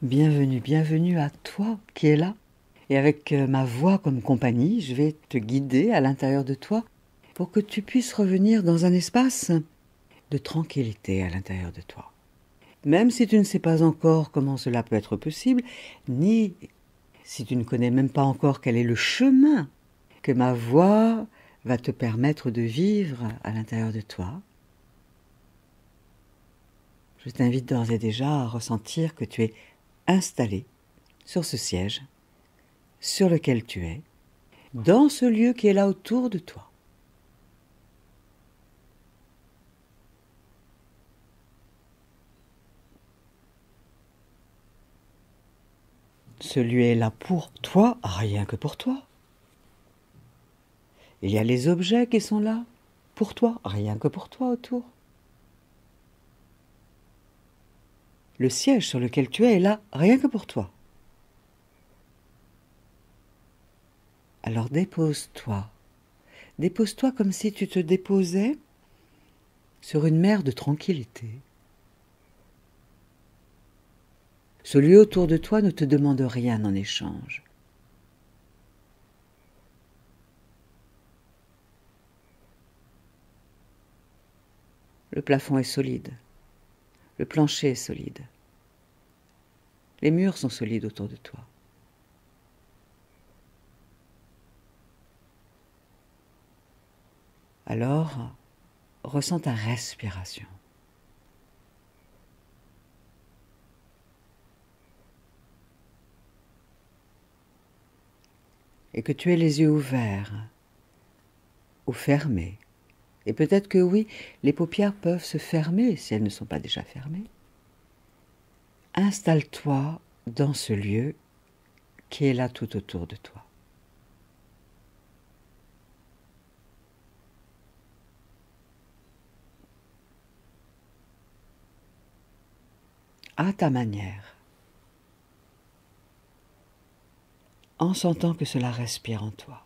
Bienvenue, bienvenue à toi qui es là. Et avec ma voix comme compagnie, je vais te guider à l'intérieur de toi pour que tu puisses revenir dans un espace de tranquillité à l'intérieur de toi. Même si tu ne sais pas encore comment cela peut être possible, ni si tu ne connais même pas encore quel est le chemin que ma voix va te permettre de vivre à l'intérieur de toi, je t'invite d'ores et déjà à ressentir que tu es installé sur ce siège sur lequel tu es, dans ce lieu qui est là autour de toi. Ce lieu est là pour toi, rien que pour toi. Il y a les objets qui sont là pour toi, rien que pour toi autour. Le siège sur lequel tu es est là, rien que pour toi. Alors dépose-toi. Dépose-toi comme si tu te déposais sur une mer de tranquillité. Ce lieu autour de toi ne te demande rien en échange. Le plafond est solide. Le plancher est solide. Les murs sont solides autour de toi. Alors, ressens ta respiration. Et que tu aies les yeux ouverts ou fermés. Et peut-être que oui, les paupières peuvent se fermer si elles ne sont pas déjà fermées. Installe-toi dans ce lieu qui est là tout autour de toi. À ta manière, en sentant que cela respire en toi.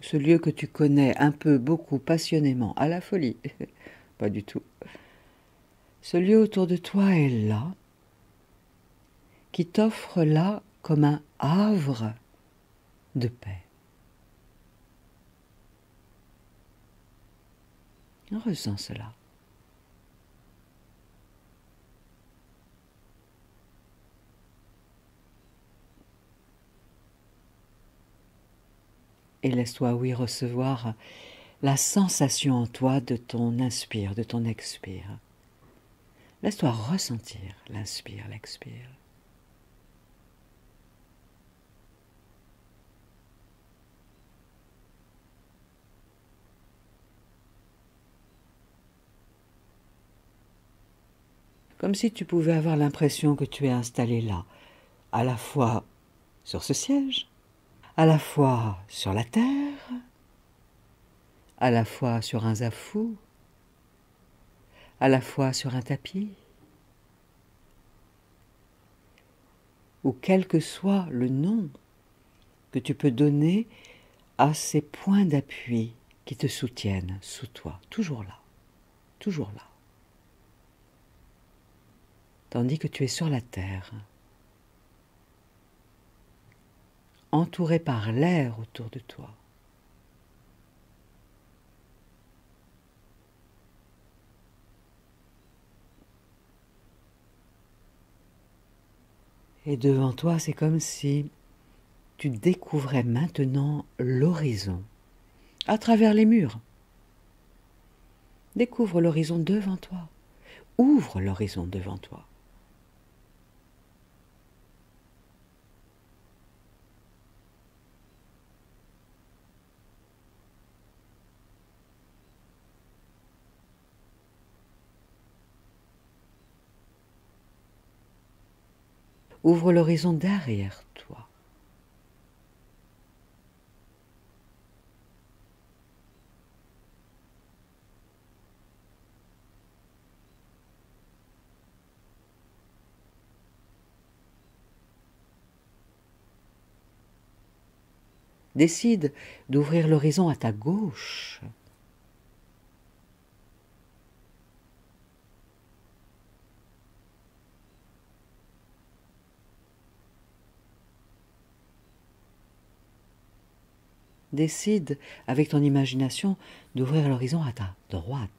Ce lieu que tu connais un peu, beaucoup, passionnément, à la folie, pas du tout. Ce lieu autour de toi est là, qui t'offre là comme un havre de paix. Ressens cela. Et laisse-toi, oui, recevoir la sensation en toi de ton inspire, de ton expire. Laisse-toi ressentir l'inspire, l'expire. Comme si tu pouvais avoir l'impression que tu es installé là, à la fois sur ce siège, à la fois sur la terre, à la fois sur un zafou, à la fois sur un tapis, ou quel que soit le nom que tu peux donner à ces points d'appui qui te soutiennent sous toi, toujours là, toujours là. Tandis que tu es sur la terre, entouré par l'air autour de toi. Et devant toi, c'est comme si tu découvrais maintenant l'horizon, à travers les murs. Découvre l'horizon devant toi. Ouvre l'horizon devant toi. Ouvre l'horizon derrière toi. Décide d'ouvrir l'horizon à ta gauche. Décide, avec ton imagination, d'ouvrir l'horizon à ta droite.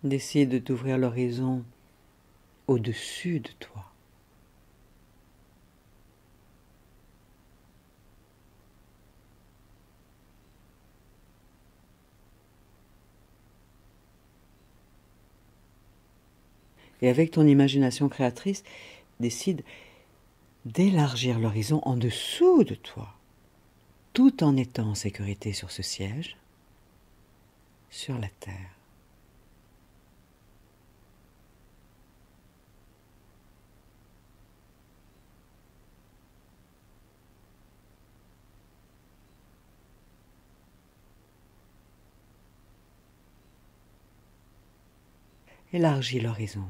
Décide d'ouvrir l'horizon au-dessus de toi. Et avec ton imagination créatrice, décide d'élargir l'horizon en dessous de toi, tout en étant en sécurité sur ce siège, sur la terre. Élargis l'horizon.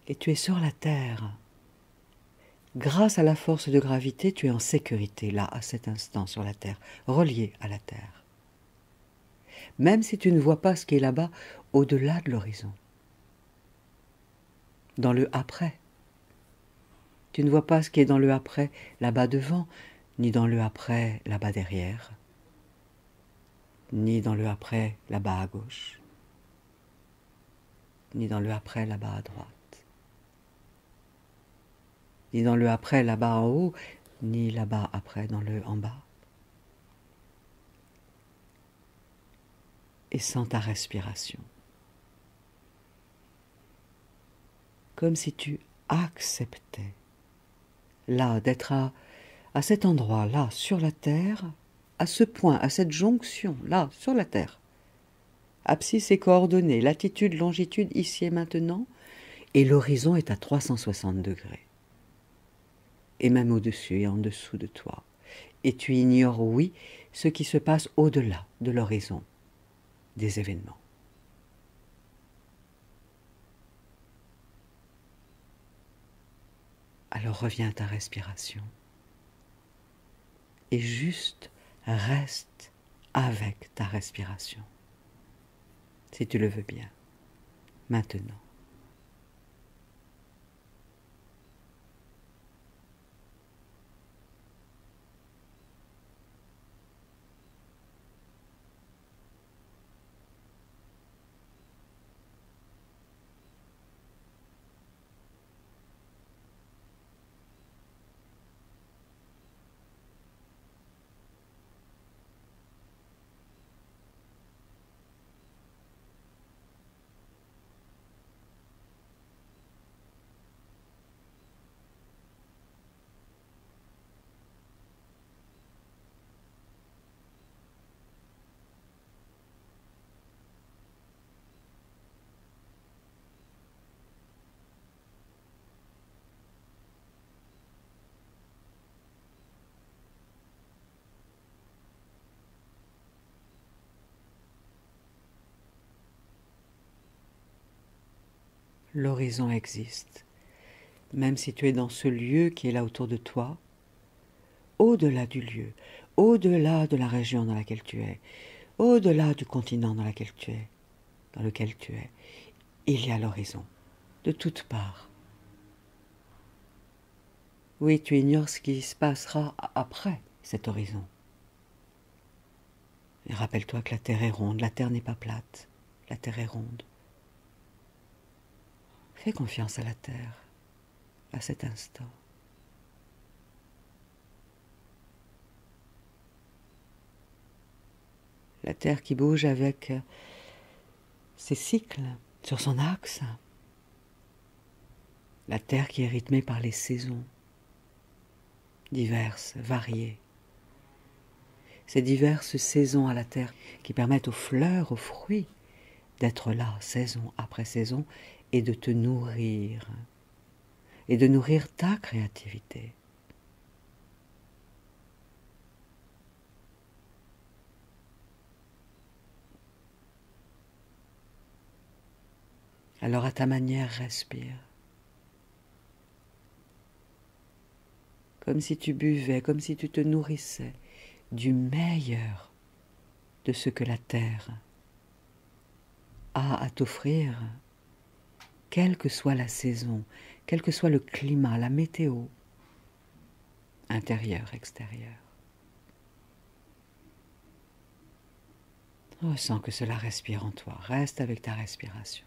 Et tu es sur la terre. Grâce à la force de gravité, tu es en sécurité, là, à cet instant, sur la terre, relié à la terre. Même si tu ne vois pas ce qui est là-bas, au-delà de l'horizon. Dans le après. Tu ne vois pas ce qui est dans le après, là-bas devant, ni dans le après, là-bas derrière, ni dans le après, là-bas à gauche, ni dans le après, là-bas à droite, ni dans le après, là-bas en haut, ni là-bas après, dans le en bas. Et sens ta respiration. Comme si tu acceptais, là, d'être à cet endroit, là, sur la terre, à ce point, à cette jonction, là, sur la terre. Abscisse et coordonnées, latitude, longitude, ici et maintenant, et l'horizon est à 360 degrés. Et même au-dessus et en dessous de toi. Et tu ignores, oui, ce qui se passe au-delà de l'horizon des événements. Alors reviens à ta respiration. Et juste reste avec ta respiration. Si tu le veux bien. Maintenant. L'horizon existe, même si tu es dans ce lieu qui est là autour de toi, au-delà du lieu, au-delà de la région dans laquelle tu es, au-delà du continent dans lequel tu es, il y a l'horizon, de toutes parts. Oui, tu ignores ce qui se passera après cet horizon. Et rappelle-toi que la Terre est ronde, la Terre n'est pas plate, la Terre est ronde. Fais confiance à la Terre, à cet instant. La Terre qui bouge avec ses cycles sur son axe. La Terre qui est rythmée par les saisons, diverses, variées. Ces diverses saisons à la Terre qui permettent aux fleurs, aux fruits, d'être là, saison après saison, et de te nourrir, et de nourrir ta créativité. Alors à ta manière, respire. Comme si tu buvais, comme si tu te nourrissais du meilleur de ce que la terre a à t'offrir, quelle que soit la saison, quel que soit le climat, la météo, intérieur, extérieur. Ressens que cela respire en toi. Reste avec ta respiration.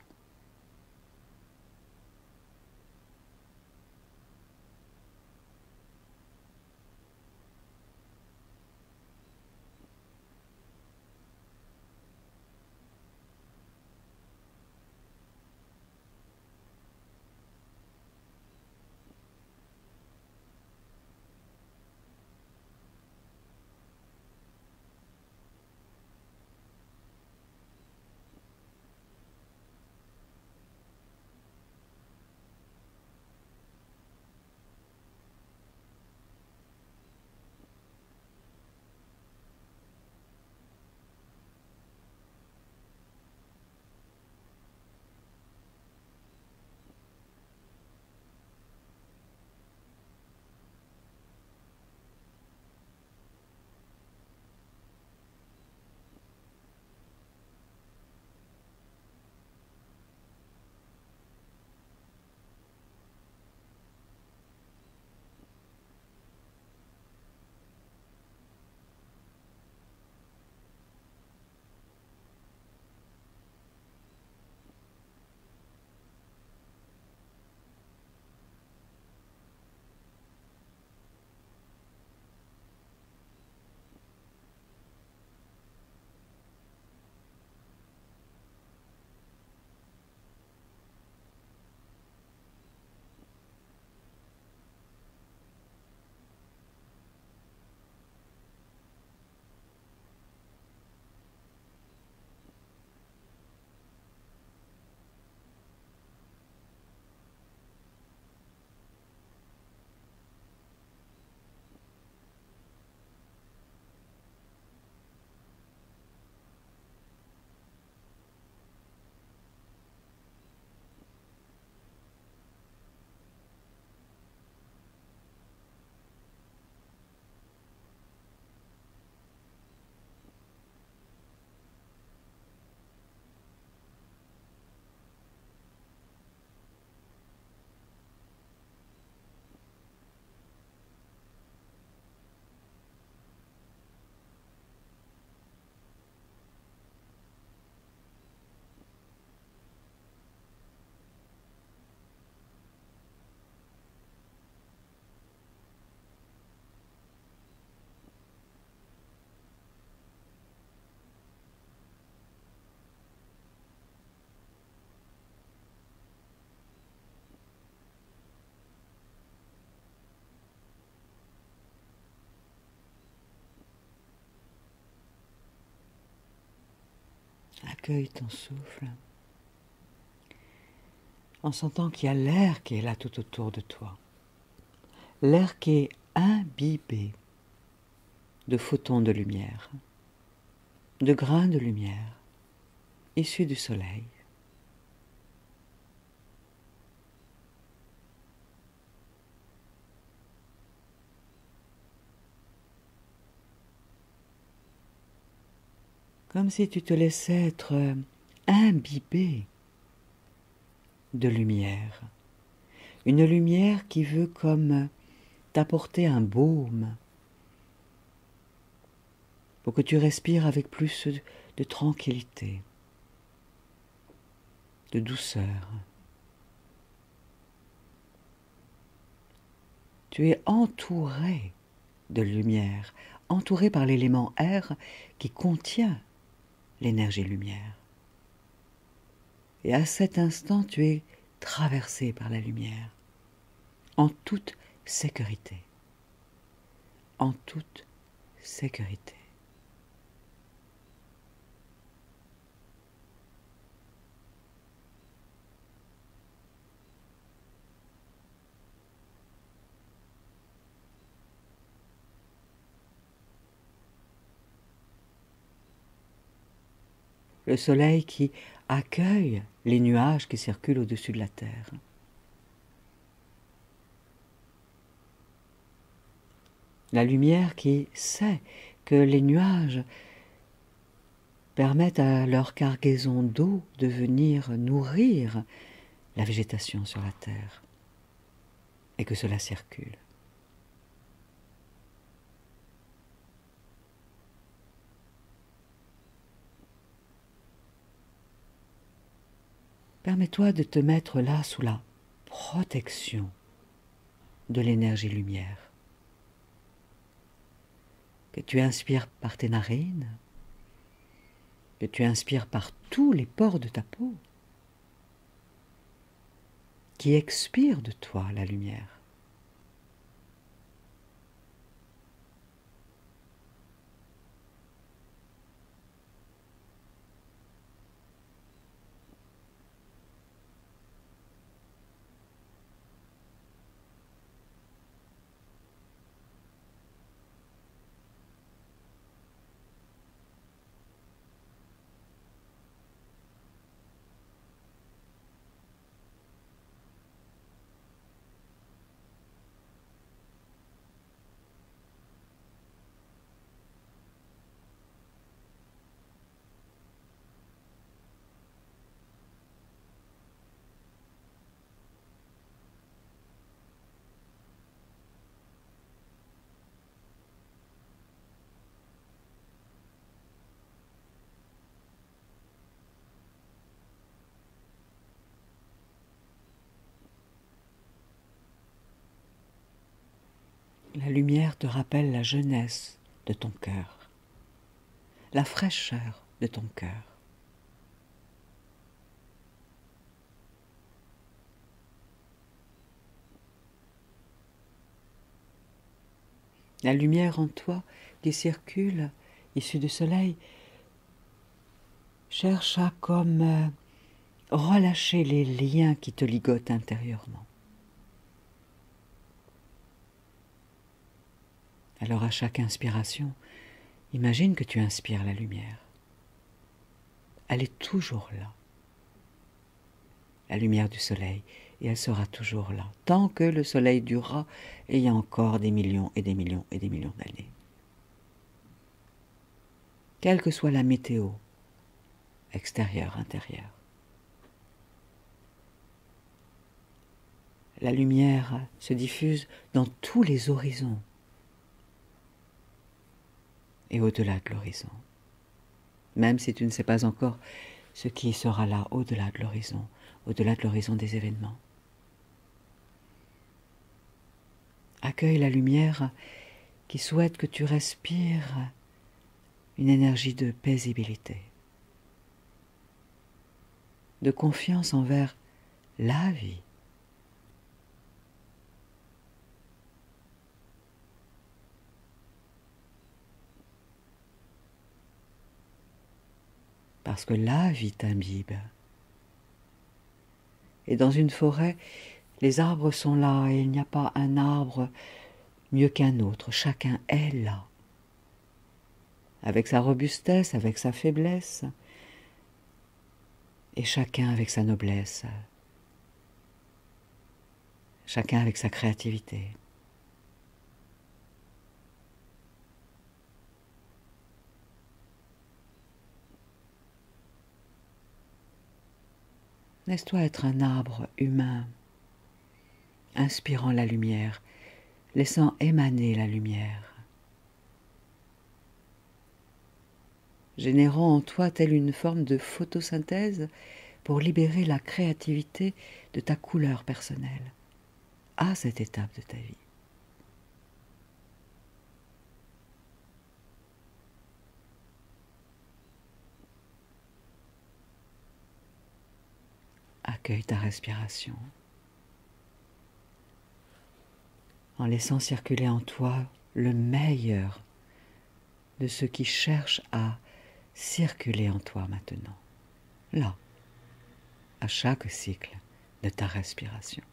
Accueille ton souffle en sentant qu'il y a l'air qui est là tout autour de toi. L'air qui est imbibé de photons de lumière, de grains de lumière issus du soleil. Comme si tu te laissais être imbibé de lumière. Une lumière qui veut comme t'apporter un baume pour que tu respires avec plus de tranquillité, de douceur. Tu es entouré de lumière, entouré par l'élément air qui contient l'énergie lumière. Et à cet instant, tu es traversé par la lumière, en toute sécurité. En toute sécurité. le soleil qui accueille les nuages qui circulent au-dessus de la terre. La lumière qui sait que les nuages permettent à leur cargaison d'eau de venir nourrir la végétation sur la terre et que cela circule. Permets-toi de te mettre là sous la protection de l'énergie lumière. Que tu inspires par tes narines, que tu inspires par tous les pores de ta peau, qui expire de toi la lumière. La lumière te rappelle la jeunesse de ton cœur, la fraîcheur de ton cœur. La lumière en toi qui circule, issue du soleil, cherche à comme relâcher les liens qui te ligotent intérieurement. Alors à chaque inspiration, imagine que tu inspires la lumière. Elle est toujours là. La lumière du soleil, et elle sera toujours là, tant que le soleil durera, et il y a encore des millions et des millions et des millions d'années. Quelle que soit la météo, extérieure, intérieure. La lumière se diffuse dans tous les horizons et au-delà de l'horizon. Même si tu ne sais pas encore ce qui sera là au-delà de l'horizon des événements. Accueille la lumière qui souhaite que tu respires une énergie de paisibilité, de confiance envers la vie. Parce que la vie t'imbibe. Et dans une forêt, les arbres sont là et il n'y a pas un arbre mieux qu'un autre. Chacun est là. Avec sa robustesse, avec sa faiblesse, et chacun avec sa noblesse. Chacun avec sa créativité. Laisse-toi être un arbre humain, inspirant la lumière, laissant émaner la lumière, générant en toi telle une forme de photosynthèse pour libérer la créativité de ta couleur personnelle à cette étape de ta vie. Accueille ta respiration en laissant circuler en toi le meilleur de ce qui cherche à circuler en toi maintenant, là, à chaque cycle de ta respiration,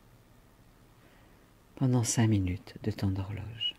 pendant 5 minutes de temps d'horloge.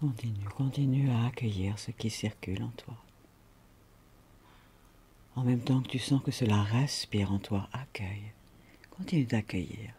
Continue à accueillir ce qui circule en toi. En même temps que tu sens que cela respire en toi, accueille. Continue d'accueillir.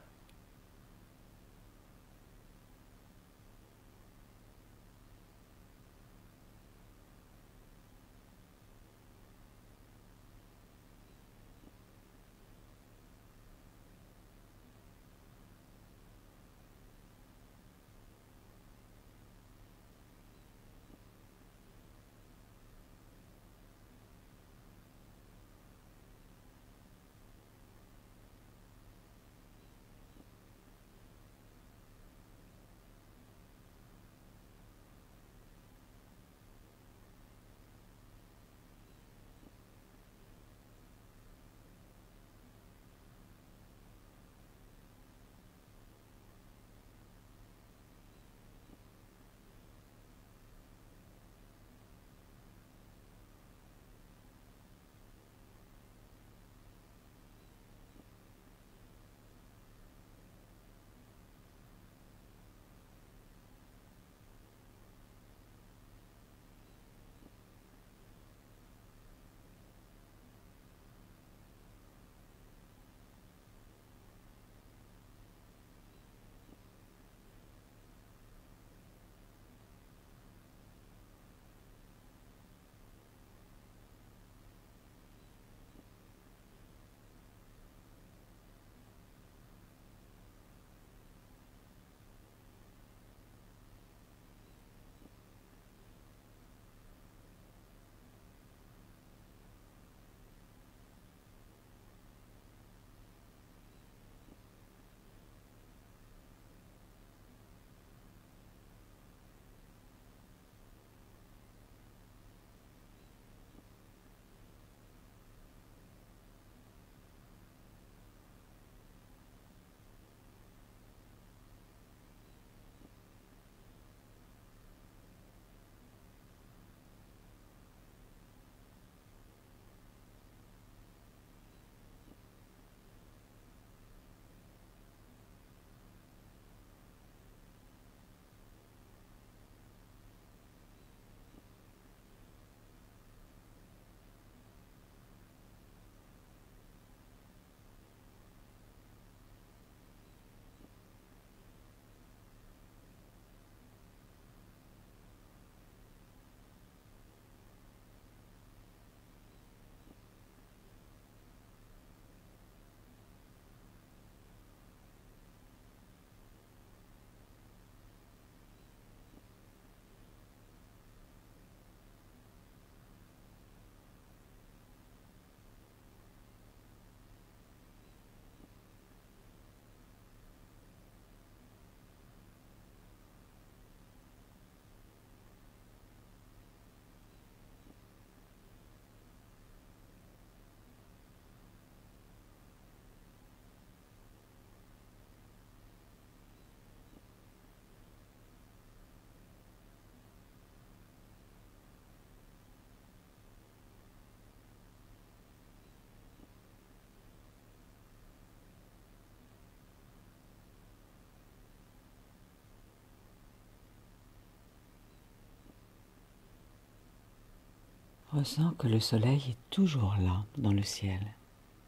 Ressens que le soleil est toujours là dans le ciel,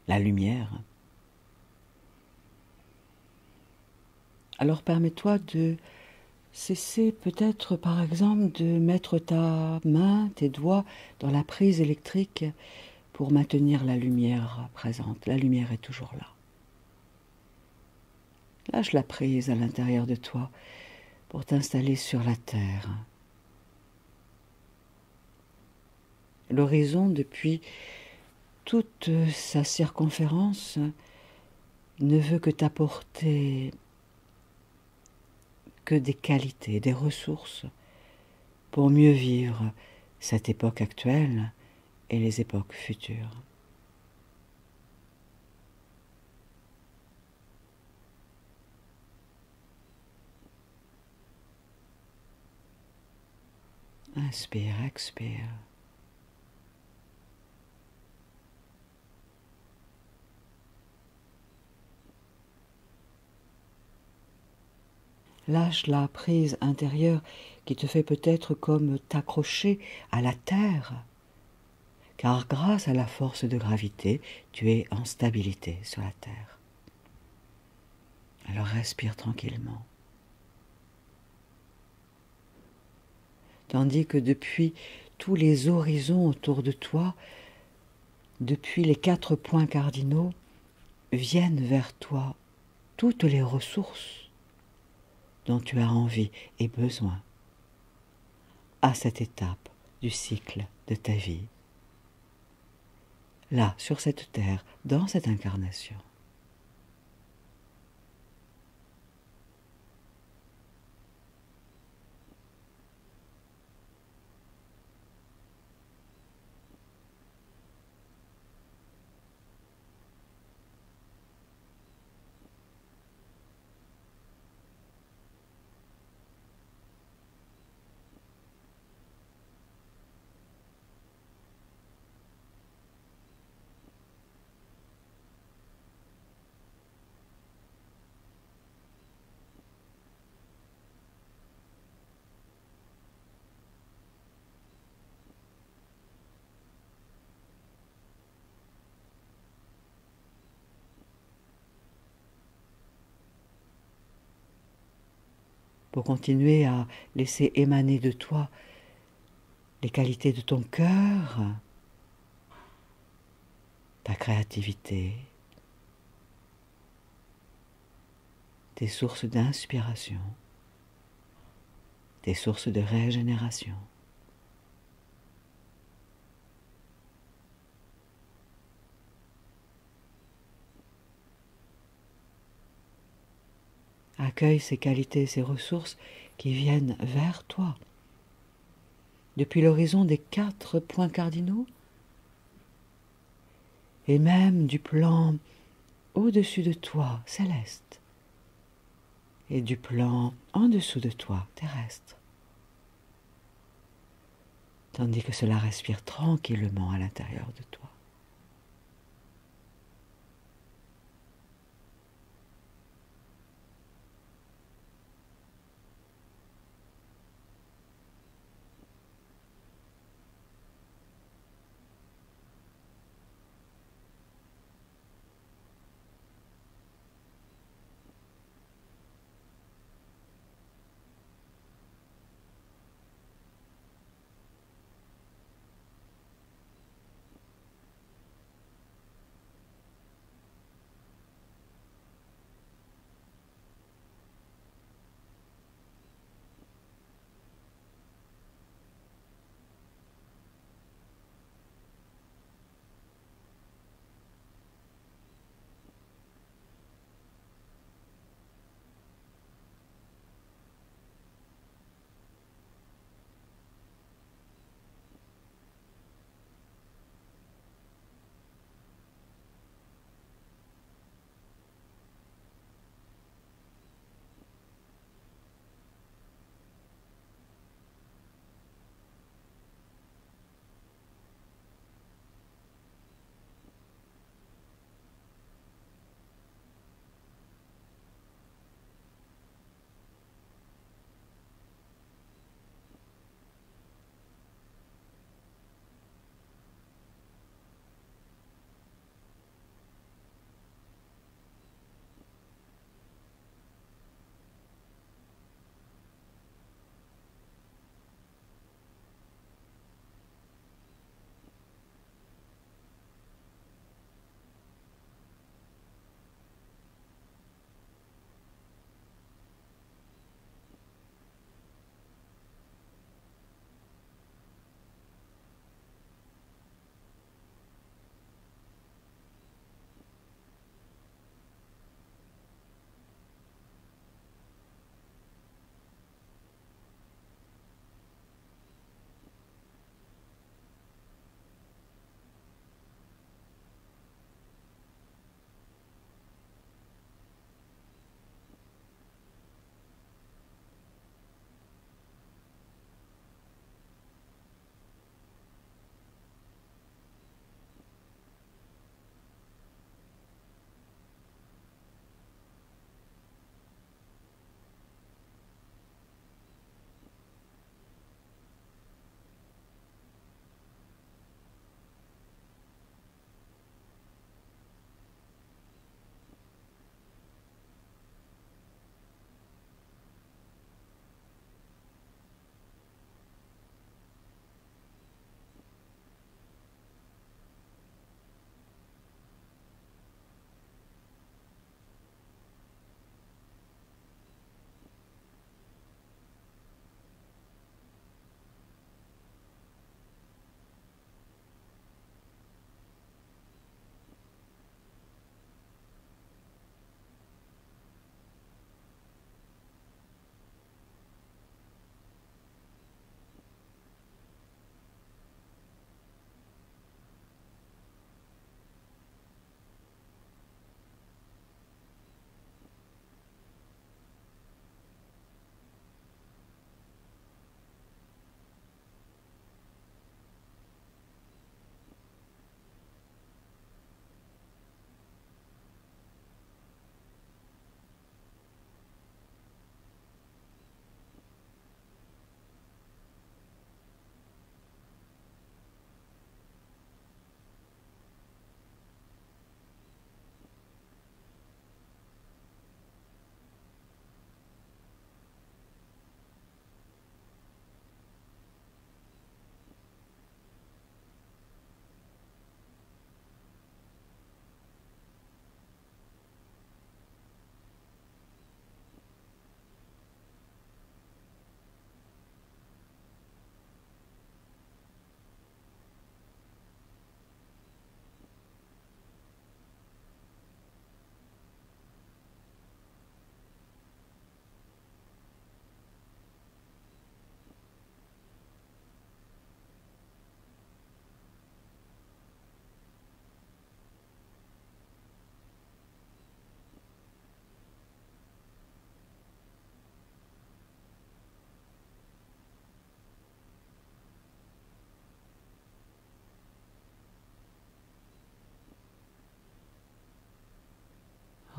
la lumière. Alors permets-toi de cesser peut-être par exemple de mettre ta main, tes doigts dans la prise électrique pour maintenir la lumière présente. La lumière est toujours là. Lâche la prise à l'intérieur de toi pour t'installer sur la terre. L'horizon, depuis toute sa circonférence, ne veut que t'apporter que des qualités, des ressources pour mieux vivre cette époque actuelle et les époques futures. Inspire, expire. Lâche la prise intérieure qui te fait peut-être comme t'accrocher à la terre, car grâce à la force de gravité, tu es en stabilité sur la terre. Alors respire tranquillement. Tandis que depuis tous les horizons autour de toi, depuis les 4 points cardinaux, viennent vers toi toutes les ressources dont tu as envie et besoin à cette étape du cycle de ta vie, là, sur cette terre, dans cette incarnation. Pour continuer à laisser émaner de toi les qualités de ton cœur, ta créativité, tes sources d'inspiration, tes sources de régénération. Accueille ces qualités, ces ressources qui viennent vers toi. Depuis l'horizon des 4 points cardinaux, et même du plan au-dessus de toi, céleste, et du plan en dessous de toi, terrestre. Tandis que cela respire tranquillement à l'intérieur de toi.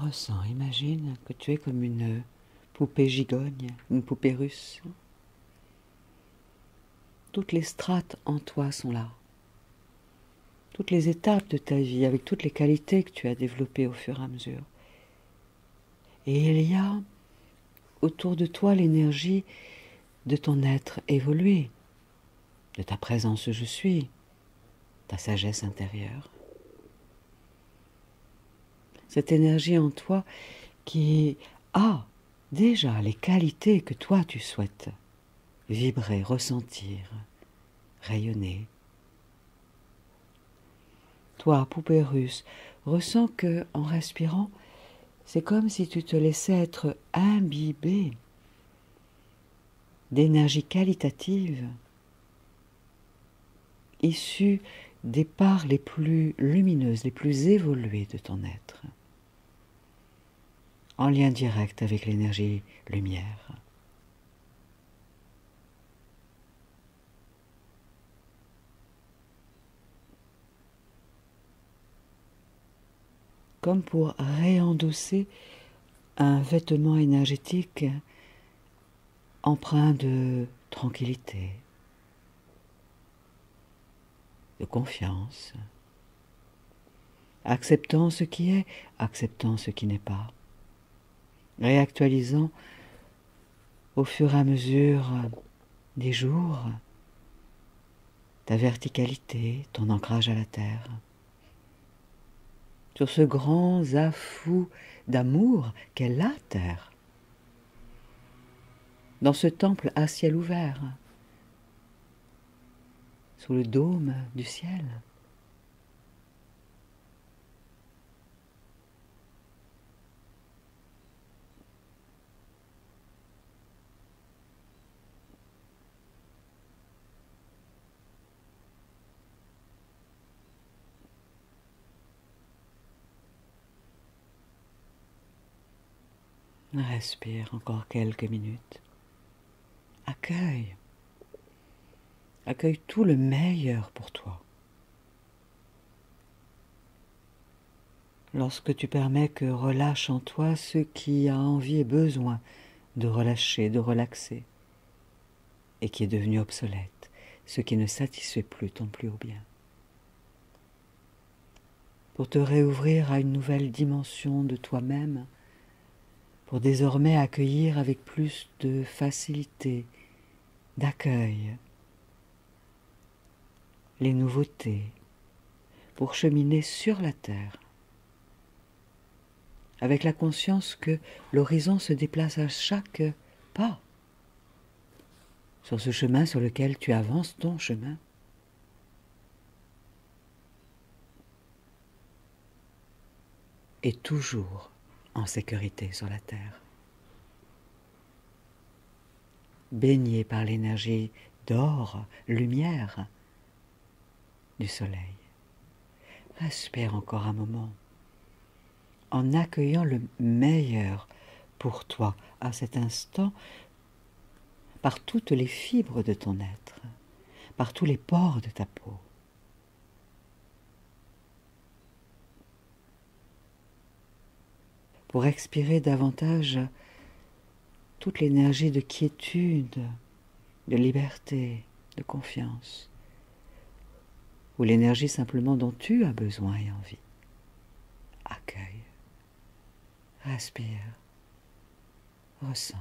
Ressens, imagine que tu es comme une poupée gigogne, une poupée russe. Toutes les strates en toi sont là. Toutes les étapes de ta vie, avec toutes les qualités que tu as développées au fur et à mesure. Et il y a autour de toi l'énergie de ton être évolué, de ta présence je suis, ta sagesse intérieure. Cette énergie en toi qui a déjà les qualités que toi tu souhaites vibrer, ressentir, rayonner. Toi, poupée russe, ressens que, en respirant, c'est comme si tu te laissais être imbibé d'énergie qualitative issue des parts les plus lumineuses, les plus évoluées de ton être, en lien direct avec l'énergie lumière. Comme pour réendosser un vêtement énergétique empreint de tranquillité, de confiance, acceptant ce qui est, acceptant ce qui n'est pas, réactualisant au fur et à mesure des jours ta verticalité, ton ancrage à la terre, sur ce grand afflux d'amour qu'est la terre, dans ce temple à ciel ouvert, sous le dôme du ciel. Respire encore quelques minutes. Accueille. Accueille tout le meilleur pour toi. Lorsque tu permets que relâche en toi ce qui a envie et besoin de relâcher, de relaxer, et qui est devenu obsolète, ce qui ne satisfait plus ton plus haut bien. Pour te réouvrir à une nouvelle dimension de toi-même, pour désormais accueillir avec plus de facilité, d'accueil, les nouveautés, pour cheminer sur la terre, avec la conscience que l'horizon se déplace à chaque pas, sur ce chemin sur lequel tu avances ton chemin. Et toujours en sécurité sur la terre. Baigné par l'énergie d'or, lumière du soleil. Respire encore un moment en accueillant le meilleur pour toi à cet instant par toutes les fibres de ton être, par tous les pores de ta peau. Pour expirer davantage toute l'énergie de quiétude, de liberté, de confiance, ou l'énergie simplement dont tu as besoin et envie. Accueille, respire, ressens.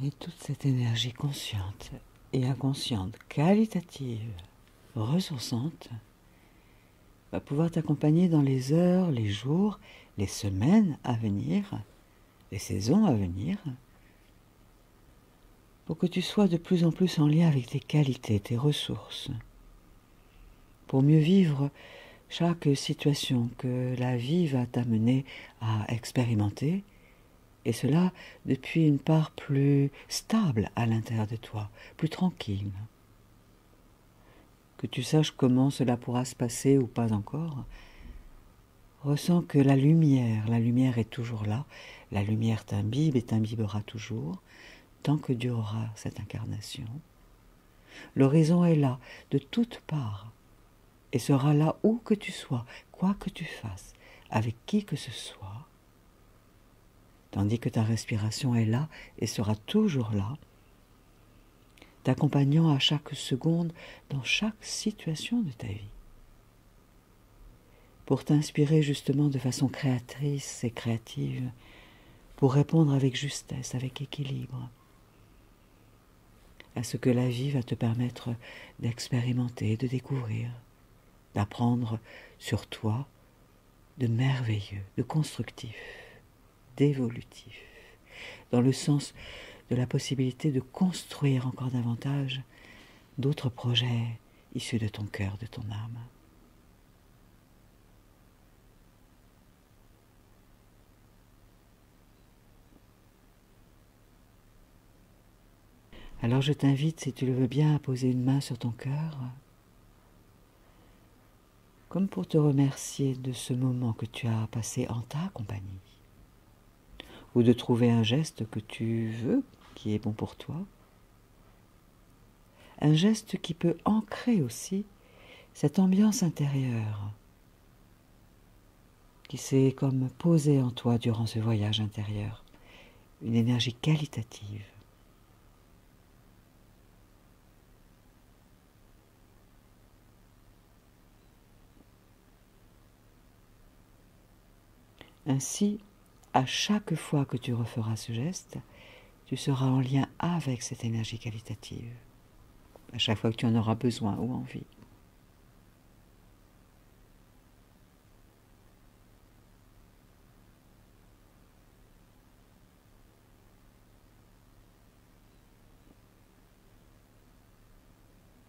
Et toute cette énergie consciente et inconsciente, qualitative, ressourçante, va pouvoir t'accompagner dans les heures, les jours, les semaines à venir, les saisons à venir, pour que tu sois de plus en plus en lien avec tes qualités, tes ressources, pour mieux vivre chaque situation que la vie va t'amener à expérimenter, et cela depuis une part plus stable à l'intérieur de toi, plus tranquille. Que tu saches comment cela pourra se passer ou pas encore, ressens que la lumière est toujours là, la lumière t'imbibe et t'imbibera toujours, tant que durera cette incarnation. L'horizon est là, de toutes parts, et sera là où que tu sois, quoi que tu fasses, avec qui que ce soit, tandis que ta respiration est là et sera toujours là, t'accompagnant à chaque seconde dans chaque situation de ta vie, pour t'inspirer justement de façon créatrice et créative, pour répondre avec justesse, avec équilibre, à ce que la vie va te permettre d'expérimenter, de découvrir, d'apprendre sur toi de merveilleux, de constructif, d'évolutif, dans le sens de la possibilité de construire encore davantage d'autres projets issus de ton cœur, de ton âme. Alors je t'invite, si tu le veux bien, à poser une main sur ton cœur, comme pour te remercier de ce moment que tu as passé en ta compagnie, ou de trouver un geste que tu veux, qui est bon pour toi, un geste qui peut ancrer aussi cette ambiance intérieure qui s'est comme posée en toi durant ce voyage intérieur, une énergie qualitative. Ainsi, à chaque fois que tu referas ce geste, tu seras en lien avec cette énergie qualitative, à chaque fois que tu en auras besoin ou envie.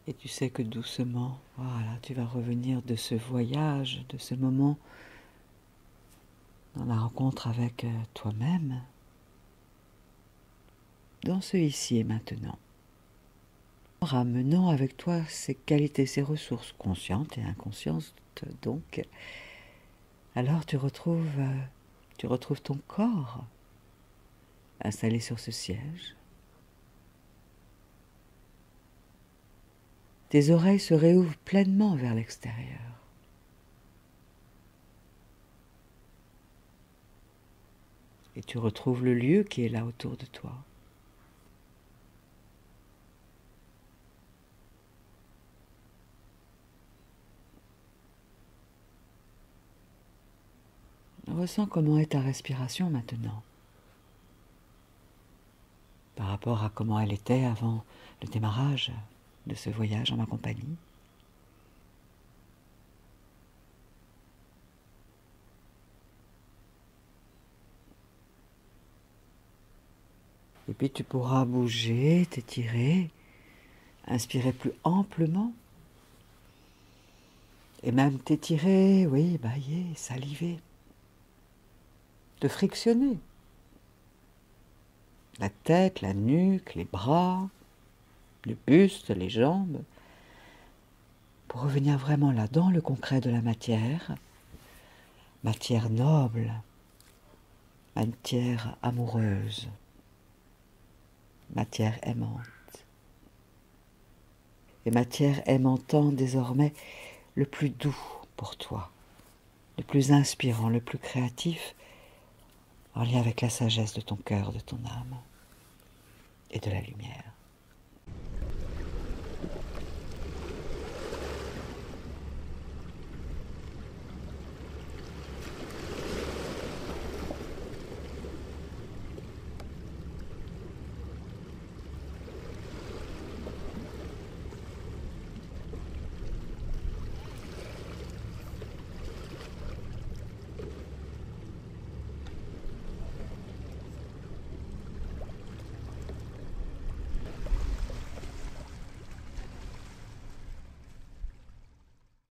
Et tu sais que doucement, voilà, tu vas revenir de ce voyage, de ce moment, dans la rencontre avec toi-même, dans ce ici et maintenant, ramenant avec toi ces qualités, ces ressources conscientes et inconscientes, donc, alors tu retrouves ton corps installé sur ce siège. Tes oreilles se réouvrent pleinement vers l'extérieur. Et tu retrouves le lieu qui est là autour de toi. Ressens comment est ta respiration maintenant, par rapport à comment elle était avant le démarrage de ce voyage en ma compagnie. Et puis tu pourras bouger, t'étirer, inspirer plus amplement. Et même t'étirer, oui, bâiller, saliver. Te frictionner. La tête, la nuque, les bras, le buste, les jambes. Pour revenir vraiment là, dans le concret de la matière. Matière noble. Matière amoureuse. Matière aimante. Et matière aimantant désormais le plus doux pour toi, le plus inspirant, le plus créatif, en lien avec la sagesse de ton cœur, de ton âme et de la lumière.